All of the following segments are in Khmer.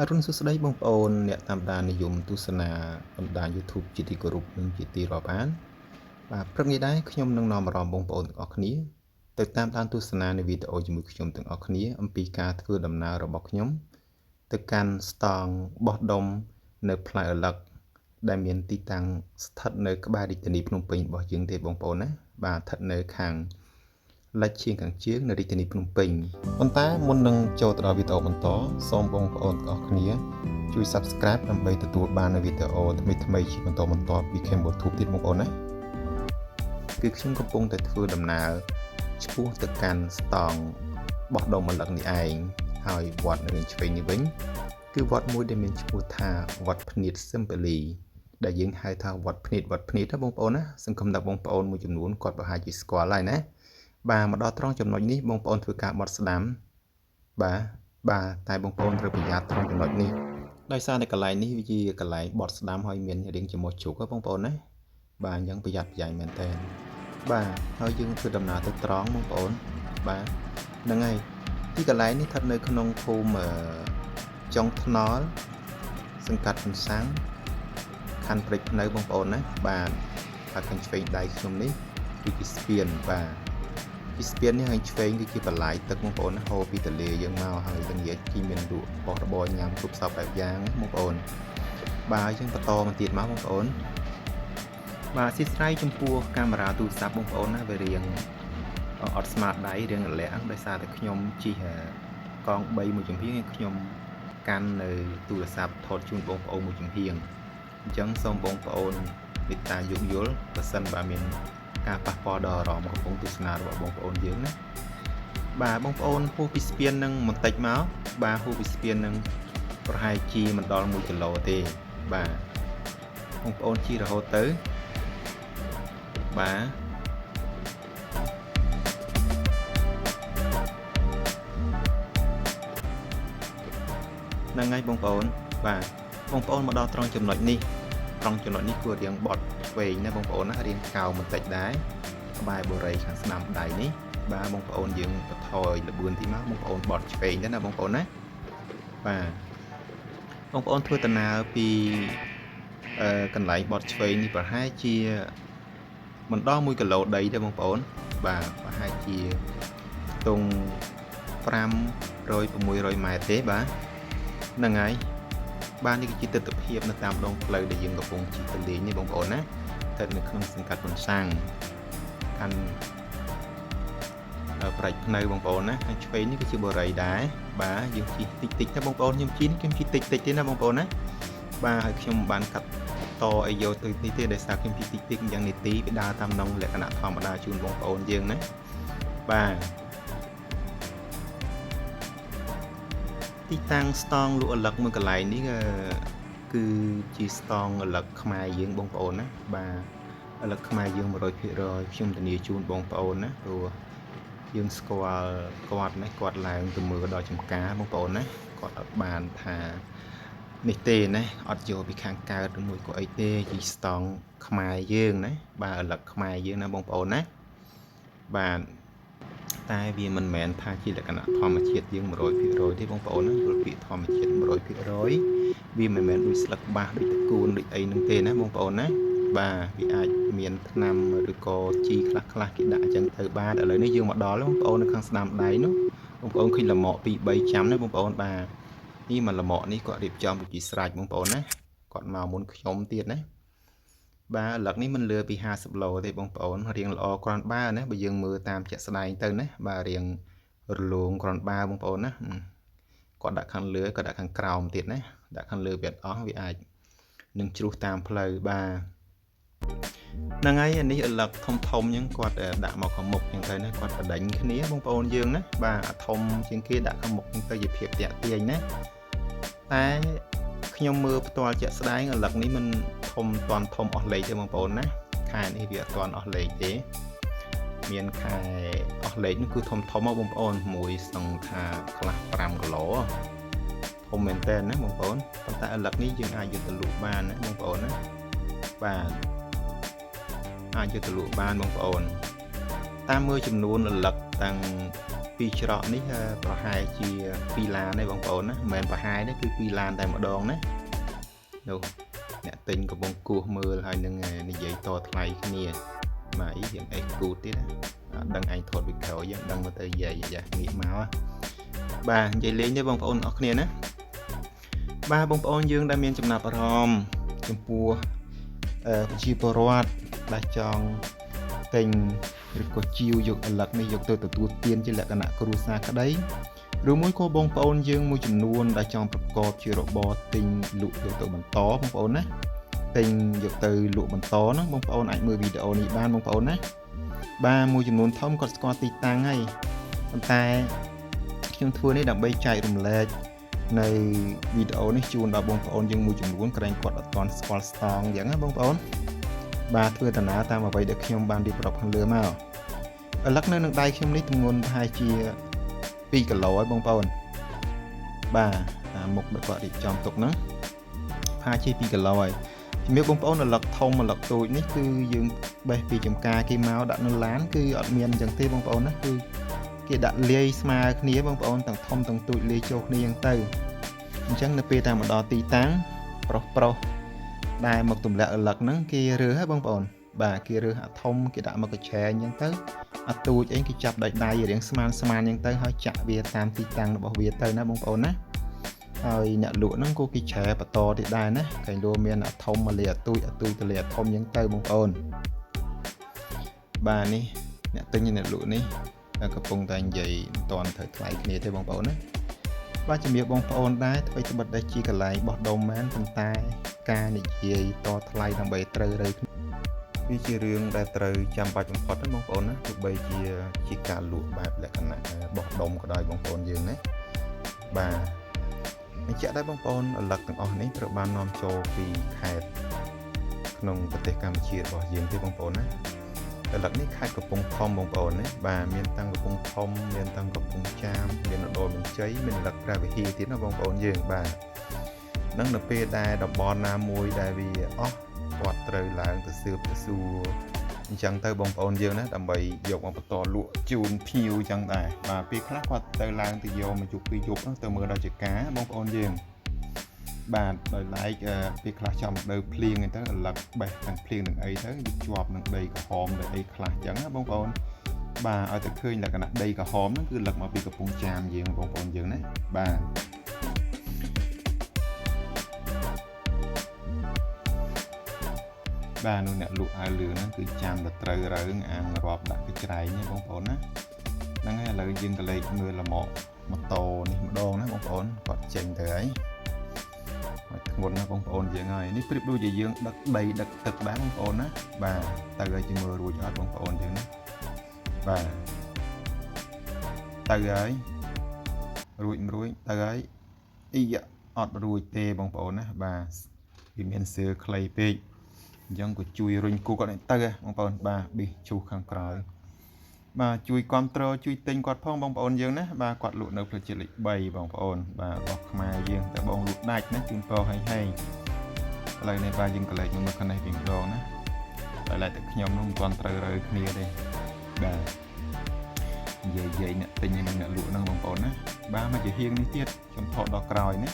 អរុនសួស្តីបងប្អូនអ្នកតាមដាននិយមទស្សនាបណ្ដាញ YouTube ជាទីគោរពនិងជាទីរាប់អានបាទព្រឹកនេះដែរខ្ញុំនឹងនាំអារម្មណ៍បងប្អូនទាំងអស់គ្នាទៅតាមដានទស្សនានៃវីដេអូជាមួយខ្ញុំទាំងអស់គ្នាអំពីការធ្វើដំណើររបស់ខ្ញុំទៅកាន់ស្តង់បោះដុំនៅផ្លូវអលឹកដែលមានទីតាំងស្ថិតនៅក្បែររាជធានីភ្នំពេញរបស់យើងទេបងប្អូនណាបាទស្ថិតនៅខាងលិចជាងខាងជើងនៅរាជធានីភ្នំពេញប៉ុន្តែមុននឹងចូលទៅដល់វីដេអូបន្តសូមបងប្អូនទាំងអស់គ្នាជួយ Subscribe ដើម្បីទទួលបាននូវវីដេអូថ្មីៗជាបន្តបន្ទាប់ពី Cambodia Tube ទៀតបងប្អូនណាគឺខ្ញុំកំពុងតែធ្វើដំណើរឆ្ពោះទៅកាន់ស្តង់បោះដុំអលឹកនេះឯងហើយវត្តនៅឆ្វេងនេះវិញគឺវត្តមួយដែលមានឈ្មោះថាវត្តភ្នៀតសឹមប៉ាលីដែលយើងហៅថាវត្តភ្នៀតណាបងប្អូនណាសង្ឃឹមថាបងប្អូនមួយចំនួនគាត់ប្រហែលជាស្គាល់ហើយណាបាទមកដល់ត្រង់ចំណុចនេះបងប្អូនធ្វើការបត់ស្ដាំបាទតែបងប្អូនត្រូវប្រយ័ត្នត្រង់ចំណុចនេះដោយសារតែកន្លែងនេះវាជាកន្លែងបត់ស្ដាំហើយមានរាងជាមួយជ្រុកហ៎បងប្អូនណាបាទអញ្ចឹងប្រយ័ត្នប្រយែងមែនតើបាទហើយយើងធ្វើដំណើរទៅត្រង់បងប្អូនបាទហ្នឹងហើយទីកន្លែងនេះស្ថិតនៅក្នុងភូមិចុងថ្នល់សង្កាត់កំសាំងខណ្ឌព្រែកភ្នៅបងប្អូនណាបាទហើយខាងឆ្វេងដៃខ្ញុំនេះគឺជាស្ពានបាទពីស្ពាននេះហើយឆ្វេងគឺជាបន្លាយទឹកបងប្អូនណាហូរពីទន្លេយើងមកហើយល្ងាចជីមានលក់បោះរបរញ៉ាំគ្រប់សពបែបយ៉ាងបងប្អូនបាទយើងបន្តមកទៀតមកបងប្អូនបាទអធិស្ឋានចំពោះកាមេរ៉ាទូរស័ព្ទបងប្អូនណាវារៀងអត់ស្មាតដៃរៀងរលាក់ដោយសារតែខ្ញុំជិះកង់3មួយចំហៀងហើយខ្ញុំកាន់នៅទូរស័ព្ទថតជូនបងប្អូនមួយចំហៀងអញ្ចឹងសូមបងប្អូនមេត្តាយោគយល់បើសិនបើមានការប៉ះពាល់ដល់អារម្មណ៍កំពុងទស្សនារបស់បងប្អូនយើងណាបាទបងប្អូនហួសពីស្ពាននឹងបន្តិចមកបាទហួសពីស្ពាននឹងប្រហែលជាមិនដល់1គីឡូទេបាទបងប្អូនជិះរហូតទៅបាទហ្នឹងហើយបងប្អូនបាទបងប្អូនមកដល់ត្រង់ចំណុចនេះគួររៀងបត់ឆ្វេងណាបងប្អូនណារៀងកោបន្តិចដែរក្បែរបូរីខាងស្នាមដៃនេះបាទបងប្អូនយើងបន្ថយល្បឿនទីមកបងប្អូនបត់ឆ្វេងទៅណាបងប្អូនណាបាទបងប្អូនធ្វើដំណើរពីកន្លែងបត់ឆ្វេងនេះប្រហែលជាមិនដល់1គីឡូដីទេបងប្អូនបាទប្រហែលជាទង500-600 ម៉ែត្រទេបាទហ្នឹងហើយបាទនេះគឺជាទស្សនវិជ្ជានៅតាមដងផ្លូវដែលយើងកំពុងជិះទៅលេងនេះបងប្អូនណាស្ថិតនៅក្នុងសង្កាត់កំសាំងខណ្ឌព្រែកភ្នៅបងប្អូនណាហើយឆ្វេងនេះគឺជាបូរីដែរបាទយើងជិះតិចៗណាបងប្អូនខ្ញុំជិះតិចទេណាបងប្អូនណាបាទហើយខ្ញុំបានកាត់តអីយកទៅនេះទេដោយសារខ្ញុំជិះតិចយ៉ាងនីតិវាដើរតាមក្នុងលក្ខណៈធម្មតាជូនបងប្អូនយើងណាបាទទីតាំងស្តង់លក់អលឹកមួយកន្លែងនេះគឺជាស្តង់អលឹកខ្មែរយើងបងប្អូនណាបាទអលឹកខ្មែរយើង 100% ខ្ញុំធានាជូនបងប្អូនណាព្រោះយើងស្គាល់គាត់ណាគាត់ឡើងទៅមើលដល់ចំការបងប្អូនណាគាត់អត់បានថានេះទេណាអត់យកពីខាងកើតឬមួយក៏អីទេជាស្តង់ខ្មែរយើងណាបាទអលឹកខ្មែរយើងណាបងប្អូនណាបាទតែវាមិនមែនថាជាលក្ខណៈធម្មជាតិយើង 100% ទេបងប្អូនណាយល់ពីធម្មជាតិ 100% វាមិនមែនដូចស្លឹកបាសដូចតកូនដូចអីនឹងទេណាបងប្អូនណាបាទវាអាចមានថ្នាំឬក៏ជីខ្លះគេដាក់អញ្ចឹងទៅបាទឥឡូវនេះយើងមកដល់បងប្អូននៅខាងស្ដាំដៃនោះបងប្អូនឃើញលម៉ក 2-3 ចាំណាបងប្អូនបាទនេះមកលម៉កនេះគាត់រៀបចំដូចជាស្រេចបងប្អូនណាគាត់មកមុនខ្ញុំទៀតណាបាទលឹកនេះមិនលឿពី50 ឡូទេបងប្អូនរៀងល្អគ្រាន់បើណាបើយើងមើលតាមជាក់ស្ដែងទៅណាបាទរៀងរលោងគ្រាន់បើបងប្អូនណាគាត់ដាក់ខាងលើគាត់ដាក់ខាងក្រោមទៀតណាដាក់ខាងលើវាអត់អស់វាអាចនឹងជ្រុះតាមផ្លូវបាទហ្នឹងហើយអានេះអលឹកធំអញ្ចឹងគាត់ដាក់មកខាងមុខអញ្ចឹងទៅណាគាត់បដិញគ្នាបងប្អូនយើងណាបាទអាធំជាងគេដាក់ខាងមុខអញ្ចឹងទៅជាភាពតាក់ទាញណាតែខ្ញុំមើលផ្ទាល់ជាក់ស្ដែងអលឹកនេះមិនធំអស់លេខទេបងប្អូនណាខែនេះវាអត់ទាន់អស់លេខទេមានខែអស់លេខនេះគឺធំមកបងប្អូនមួយសង្ឃថាខ្លះ5គីឡូធំមែនតើណាបងប្អូនប៉ុន្តែអលឹកនេះយើងអាចយកទៅលក់បានណាបងប្អូនណាបាទអាចយកទៅលក់បានបងប្អូនតាមមើលចំនួនអលឹកទាំង ពីច្រកនេះប្រហែលជា2ឡានទេបងប្អូនណាមិនមែនប្រហែលទេគឺ2ឡានតែម្ដងណានោះអ្នកទិញកំពុងគោះមើលហើយនឹងនិយាយតថ្លៃគ្នាមកអីរៀងអេគូទៀតណាអត់ដឹងឯងថតវីដេអូយើងដឹងមកទៅនិយាយងាកមកបាទនិយាយលេងទេបងប្អូនអរគ្នាណាបាទបងប្អូនយើងដែលមានចំណាប់អារម្មណ៍ចំពោះប្រជាពលរដ្ឋដែលចង់ទិញឬក៏ជាវយកឥឡឹកនេះយកទៅទទួលទានជាលក្ខណៈគ្រួសារក្តីឬមួយក៏បងប្អូនយើងមួយចំនួនដែលចង់ប្រកបជារបរទិញលក់យកទៅបន្តបងប្អូនណាទិញយកទៅលក់បន្តហ្នឹងបងប្អូនអាចមើលវីដេអូនេះបានបងប្អូនណាបាទមួយចំនួនធំគាត់ស្គាល់ទីតាំងហើយប៉ុន្តែខ្ញុំធ្វើនេះដើម្បីចែករំលែកនៅវីដេអូនេះជូនដល់បងប្អូនយើងមួយចំនួនក្រែងគាត់អត់ទាន់ស្គាល់ស្តង់អញ្ចឹងណាបងប្អូនបាទធ្វើដំណើរតាមអ្វីដែលខ្ញុំបានរៀបរាប់ខាងលើមកឥឡូវនៅនឹងដៃខ្ញុំនេះទម្ងន់ប្រហែលជា2គីឡូហើយបងប្អូនបាទតាមមុខដែលគាត់រៀបចំទុកហ្នឹងប្រហែលជា2គីឡូហើយជំរាបបងប្អូនឥឡូវធំឥឡូវតូចនេះគឺយើងបេះពីចំការគេមកដាក់នៅឡានគឺអត់មានអញ្ចឹងទេបងប្អូនណាគឺគេដាក់លាយស្មើគ្នាបងប្អូនទាំងធំទាំងតូចលាយចូលគ្នាអញ្ចឹងទៅអញ្ចឹងនៅពេលតាមមកដល់ទីតាំងប្រុសដែលមកទម្លាក់ឥឡូវហ្នឹងគេរើសហើយបងប្អូនបាទគេរើសអាធំគេដាក់មកកញ្ឆែងអញ្ចឹងទៅអាទូចអីគេចាប់ដៃរៀងស្មានអញ្ចឹងទៅហើយចាក់វាតាមទីតាំងរបស់វាទៅណាបងប្អូនណាហើយអ្នកលក់ហ្នឹងក៏គេឆែបន្តទៀតដែរណាគេលោមានអាធំមកលាអាទូចទៅលាអាធំអញ្ចឹងទៅបងប្អូនបាទនេះអ្នកទិញអ្នកលក់នេះកំពុងតែនិយាយមិនទាន់ត្រូវថ្លៃគ្នាទេបងប្អូនណាបាទជំរាបបងប្អូនដែរអ្វីត្បិតតែជាកន្លែងបោះដុំមែនប៉ុន្តែការនិយាយតថ្លៃដើម្បីត្រូវរើវាជារឿងដែលត្រូវចាំបាច់បំផុតណាបងប្អូនណាទោះបីជាការលក់បែបលក្ខណៈបោះដុំក៏ដោយបងប្អូនយើងណាបាទបញ្ជាក់ដែរបងប្អូនឥឡូវទាំងអស់នេះត្រូវបាននាំចូលពីខេត្តក្នុងប្រទេសកម្ពុជារបស់យើងទេបងប្អូនណាឥឡូវនេះខេត្តកំពង់ធំបងប្អូនណាបាទមានតាំងកំពង់ធំមានតាំងកំពង់ចាមមានឧត្តរមានជ័យមានលក្ខព្រះវិហារទៀតណាបងប្អូនយើងបាទនឹងនៅពេលដែលតំបន់ណាមួយដែលវាអស់គាត់ត្រូវឡើងទៅស៊ើបទៅសួរអញ្ចឹងទៅបងប្អូនយើងណាដើម្បីយកមកបន្តលក់ជូនភៀវអញ្ចឹងដែរបាទពេលខ្លះគាត់ទៅឡើងទៅយកមកយប់ពីរយប់ហ្នឹងទៅមើលដល់ចការបងប្អូនយើងបាទដោយឡែកពេលខ្លះចាំមកដើភ្លៀងអញ្ចឹងឥឡូវបេះទាំងភ្លៀងទាំងអីទៅជាប់នឹងដីក្រហមដែលអីខ្លះអញ្ចឹងណាបងប្អូនបាទឲ្យតែឃើញលក្ខណៈដីក្រហមហ្នឹងគឺលឹកមកពីកំពង់ចាមយើងបងប្អូនយើងណាបាទបាទនោះអ្នកលក់អាវលឿងហ្នឹងគឺចាំតែត្រូវរើងអាងរាប់ដាក់កញ្ច្រែងនេះបងប្អូនណាហ្នឹងហើយឥឡូវយើងក៏លេខមើលលមកម៉ូតូនេះម្ដងណាបងប្អូនគាត់ចេញទៅហើយធ្ងន់ណាបងប្អូនយើងហើយនេះប្រៀបដូចជាយើងដឹកដីដឹកទឹកដែរបងប្អូនណាបាទទៅឲ្យជាមើលរួចអត់បងប្អូនយើងណាបាទទៅហើយរួចទៅហើយអ៊ីអត់រួចទេបងប្អូនណាបាទវាមានសើខ្លីពេកអញ្ចឹងក៏ជួយរុញគូគាត់ទៅបងប្អូនបាទប៊ីសជូសខាងក្រោយបាទជួយគ្រប់គ្រងជួយទិញគាត់ផងបងប្អូនយើងណាបាទគាត់លក់នៅផ្លូវជាតិលេខ3បងប្អូនបាទរបស់ខ្មែរយើងតែបងលក់ដាច់ណាជូនពរហែងឥឡូវនេះបាទយើងកលែកមើលខាងនេះវិញម្ដងណាតែតែខ្ញុំនោះមិនទាន់ត្រូវរើគ្នាទេបាទនិយាយអ្នកទិញនិងអ្នកលក់ហ្នឹងបងប្អូនណាបាទមកជាហៀងនេះទៀតខ្ញុំថតដល់ក្រោយណា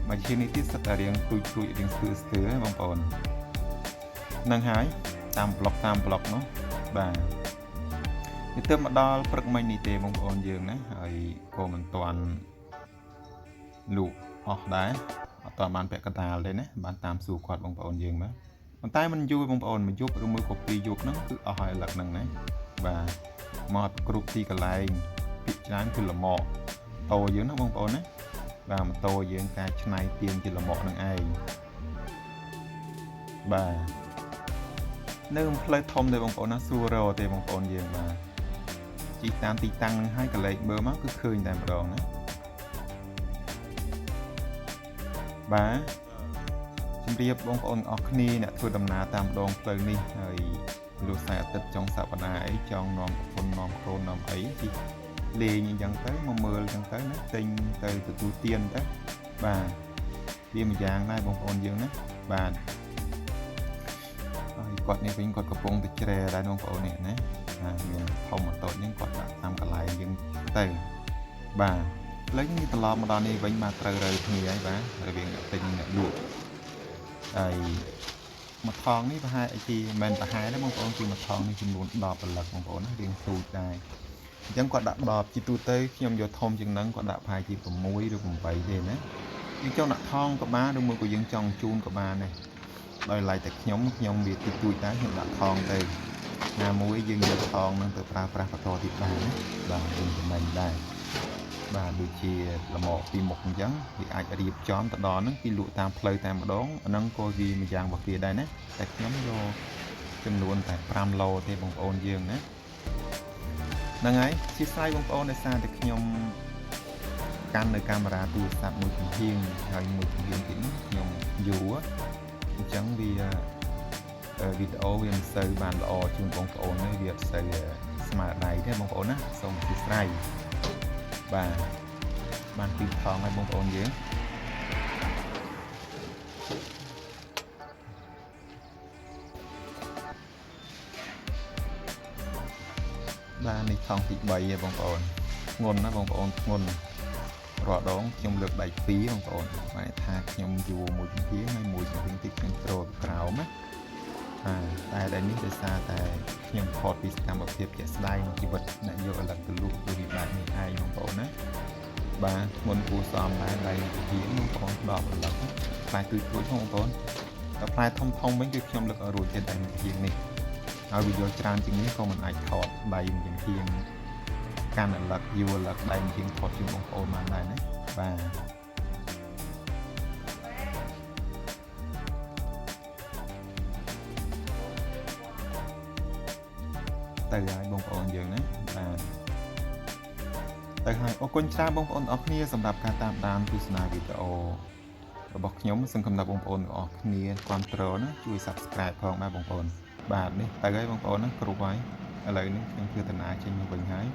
មកជាហៀងនេះទៀតសិតតែរៀងទួយរៀងស្ទើបងប្អូននឹងហើយតាមប្លុកនោះបាទនេះទៅមកដល់ព្រឹកមិញនេះទេបងប្អូនយើងណាហើយក៏មិនទាន់លក់អស់ដែរអត់ទាន់បានពាក់កណ្ដាលទេណាបានតាមសួរគាត់បងប្អូនយើងបាទប៉ុន្តែមិនយូរបងប្អូនមួយយប់ឬមួយក៏ពីរយប់ហ្នឹងគឺអស់ហើយលឹកហ្នឹងណាបាទមកគ្រប់ទីកន្លែងពីច្រើនគឺលមកតោយើងណាបងប្អូនណាបាទម៉ូតូយើងការឆ្នៃទៀងជាលមកនឹងឯងបាទនៅផ្លូវធំទេបងប្អូនណាសួររទេបងប្អូនយើងបាទជីតាមទីតាំងនឹងហើយកលេចមើលមកគឺឃើញតែម្ដងណាបាទជំរាបបងប្អូនអរគ្នាអ្នកធ្វើដំណើរតាមដងផ្លូវនេះហើយលុះខ្សែអាទិត្យចុងសប្តាហ៍អីចង់នាំប្រពន្ធនាំកូននាំអីជីលេងអញ្ចឹងទៅមកមើលអញ្ចឹងទៅណាទិញទៅទទួលទានទៅបាទវាមួយយ៉ាងដែរបងប្អូនយើងណាបាទហើយ គាត់នេះវិញគាត់កំពុងតែជ្រែដែរបងប្អូននេះណាមានធំតូចហ្នឹងគាត់ដាក់តាមកន្លែងយើងទៅបាទឥឡូវនេះត្រឡប់មកដល់នេះវិញបាទត្រូវរើគ្នាហើយបាទរវាងអ្នកទិញអ្នកលក់ហើយមួយថងនេះប្រហែលជាមិនប្រហែលទេបងប្អូនគឺមួយថងនេះចំនួន10ព្រលឹកបងប្អូនណារៀងទូចដែរអញ្ចឹងគាត់ដាក់10ជាទូទៅខ្ញុំយកធំជាងហ្នឹងគាត់ដាក់ប្រហែលជា6ឬ8ទេណាយើងចង់ដាក់ថងក៏បានឬមួយក៏យើងចង់ជូនក៏បានដែរដោយឡែកតែខ្ញុំវាតិចតួចដែរខ្ញុំដាក់ថងទៅណាមួយយើងយកថងហ្នឹងទៅប្រើប្រាស់បន្តទៀតបានណាបាទយើងចំណេញដែរបាទដូចជាលម្អពីមុខអញ្ចឹងវាអាចរៀបចំទៅដល់ហ្នឹងគេលក់តាមផ្លូវតែម្ដងអាហ្នឹងក៏វាមួយយ៉ាងរបស់គេដែរណាតែខ្ញុំយកចំនួនតែ5ឡូទេបងប្អូនយើងណាហ្នឹងហើយអធិស្ឋានបងប្អូនដោយសារតែខ្ញុំកាន់នៅកាមេរ៉ាទូរស័ព្ទមួយចំហៀងហើយមួយចំហៀងទៀតខ្ញុំយូរអញ្ចឹងវាវីដេអូវាមិនសូវបានល្អជូនបងប្អូនទេវាអត់សូវស្មើដៃទេបងប្អូនណាសូមអធិស្ឋានបាទបានពីថងហើយបងប្អូនយើងបាទនេះថងទី3ហើយបងប្អូនធ្ងន់ណាបងប្អូនធ្ងន់រាល់ដងខ្ញុំលើកដៃ2បងប្អូនបាទថាខ្ញុំយួរមួយជំហានហើយមួយជំហានតិចខ្ញុំត្រោក្រោមណាតែដែលនេះដោយសារតែខ្ញុំថតពីសកម្មភាពជាក់ស្ដែងជីវិតអ្នកយកឥឡូវទៅលក់ដូចបែបនេះឯងបងប្អូនណាបាទមុនគួរសមដែរដៃជំហានបងប្អូន10ឥឡូវផ្លែទូចបងប្អូនតែផ្លែធំវិញគឺខ្ញុំលើកឲ្យរួចទៀតតែជំហាននេះហើយវាយកច្រើនជាងនេះក៏មិនអាចថតដៃជំហានកាន់ឥឡូវយួរឥឡូវដៃជំហានថតជូនបងប្អូនបានដែរណាបាទទៅហើយបងប្អូនយើងណាបាទទៅហើយអរគុណច្រើនបងប្អូនទាំងអស់គ្នាសម្រាប់ការតាមដានទស្សនាវីដេអូរបស់ខ្ញុំសង្ឃឹមថាបងប្អូនទាំងអស់គ្នាគាំទ្រណាជួយ Subscribe ផងបាទបងប្អូនបាទនេះទៅហើយបងប្អូនណាគ្រប់ហើយឥឡូវនេះខ្ញុំធ្វើដំណើរចេញមកវិញហើយ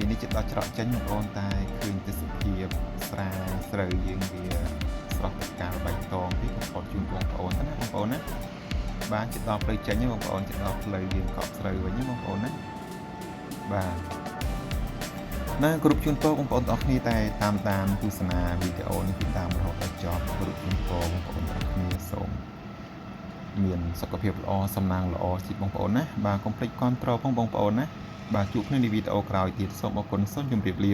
នេះជិតដល់ច្រកចេញបងប្អូនតែឃើញទេសភាពស្រែស្រូវយើងវាស្រស់ទឹកកាលបៃតងទីខ្ញុំថតជូនបងប្អូនណាបងប្អូនណាបាទជិតដល់ផ្លូវចេញបងប្អូនជិតដល់ផ្លូវយើងកប់ស្រូវវិញបងប្អូនណាបាទណាគ្រប់ជូនពរបងប្អូនទាំងអស់គ្នាតែតាមដានទស្សនាវីដេអូនេះពីដើមរហូតដល់ចប់គ្រប់ជូនពរបងប្អូនទាំងអស់គ្នាសូមមានសុខភាពល្អសំណាងល្អជីវិតបងប្អូនណាបាទកុំភ្លេចគាំទ្រផងបងប្អូនណាបាទជួបគ្នាในវីដេអូក្រោយទៀតសូមអរគុណសូមជម្រាបលា